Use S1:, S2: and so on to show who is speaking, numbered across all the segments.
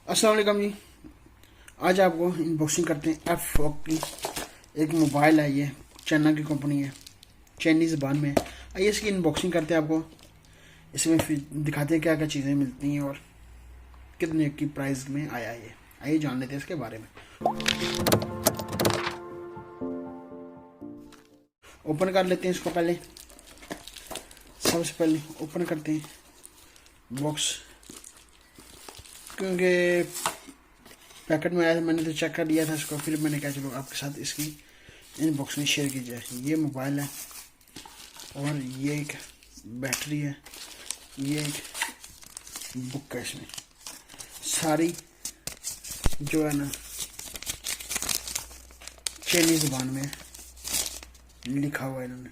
S1: अस्सलाम वालेकुम जी। आज आपको अनबॉक्सिंग करते हैं F4 की एक मोबाइल है। ये चाइना की कंपनी है, चाइनीज़ ज़बान में है। आइए इसकी अनबॉक्सिंग करते हैं, आपको इसमें फिर दिखाते हैं क्या क्या चीज़ें मिलती हैं और कितने की प्राइस में आया है ये। आइए जान लेते हैं इसके बारे में। ओपन कर लेते हैं इसको। पहले सबसे पहले ओपन करते हैं बॉक्स, क्योंकि पैकेट में आया था, मैंने तो चेक कर लिया था इसको। फिर मैंने कहा चलो आपके साथ इसकी अनबॉक्सिंग शेयर की जाए। ये मोबाइल है और ये एक बैटरी है, ये एक बुक है। इसमें सारी जो है ना चाइनीज़ ज़बान में लिखा हुआ है इन्होंने,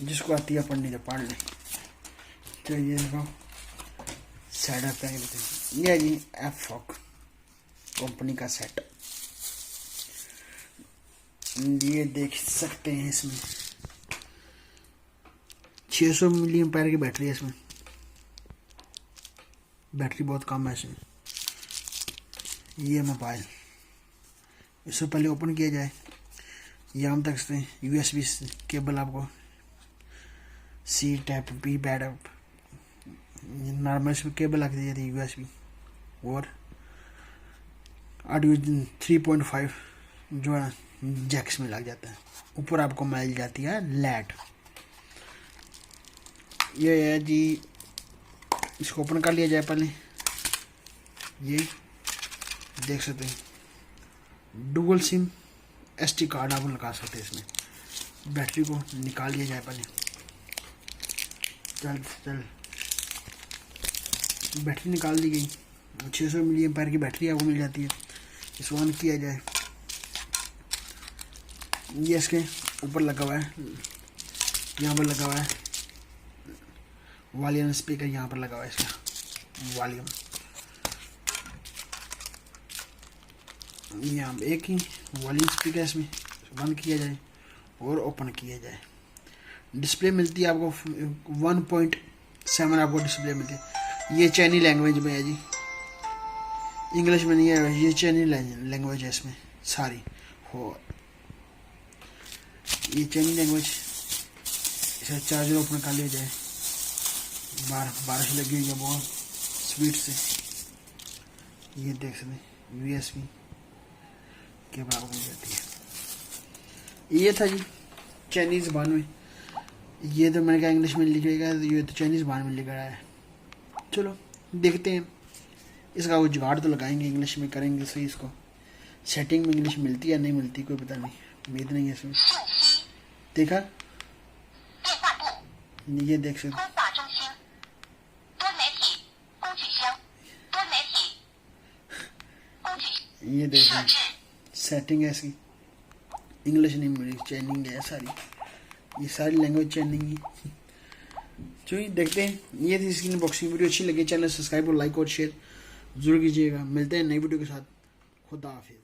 S1: जिसको आती है पढ़नी तो पढ़ लें। तो ये देखो साइड पे ये है जी F4 कंपनी का सेट। ये देख सकते हैं इसमें 600 मिली एम्पायर की बैटरी है। इसमें बैटरी बहुत कम है इसमें। ये मोबाइल इससे पहले ओपन किया जाए, यहाँ तक सकते हैं USB केबल, आपको C type B backup, normal इसमें केबल लग दी जाती है USB, और ऑडियो 3.5 जो है जैक्स में लग जाता है। ऊपर आपको मिल जाती है लैट। ये है जी, इसको ओपन कर लिया जाए पहले। ये देख सकते हैं डुअल सिम SD कार्ड आप लगा सकते हैं इसमें। बैटरी को निकाल लिया जाए पहले। चल बैटरी निकाल दी गई। 600 मिली एम्पायर की बैटरी आपको मिल जाती है। इसको ऑन किया जाए। ये इसके ऊपर लगा हुआ है, यहाँ पर लगा हुआ है वॉल्यूम स्पीकर, यहाँ पर लगा हुआ है इसका वॉल्यूम। यहाँ एक ही वॉल्यूम स्पीकर है इसमें। बंद किया जाए और ओपन किया जाए। डिस्प्ले मिलती है आपको 1.7 आपको डिस्प्ले मिलती है। ये चाइनीज लैंग्वेज में है जी, इंग्लिश में नहीं है। ये चाइनीज लैंग्वेज है इसमें सारी हो। ये चाइनीज लैंग्वेज। इसे चार्जर ओपन कर लिया जाए। बारिश लगी हुई है बहुत स्पीड से। ये देख सकते हैं USB के बराबर मिल जाती है। ये था जी चाइनीज़ ज़बान में। ये तो मैंने कहा इंग्लिश में लिखेगा, ये तो चाइनीज़ ज़बान में लिखा है। चलो देखते हैं, इसका वो जुगाड़ तो लगाएंगे, इंग्लिश में करेंगे सही। इसको सेटिंग में इंग्लिश मिलती है या नहीं मिलती कोई पता नहीं, उम्मीद नहीं है इसमें। देखा, ये देख सकते ये देखें सेटिंग है इसकी। इंग्लिश नहीं मिली, चाइनिंग है सारी। ये सारी लैंग्वेज चाइनिंग ही। चलिए देखते हैं। ये थी इसकी अनबॉक्सिंग। वीडियो अच्छी लगी चैनल सब्सक्राइब और लाइक और शेयर जरूर कीजिएगा। मिलते हैं नई वीडियो के साथ। खुदा हाफिज़।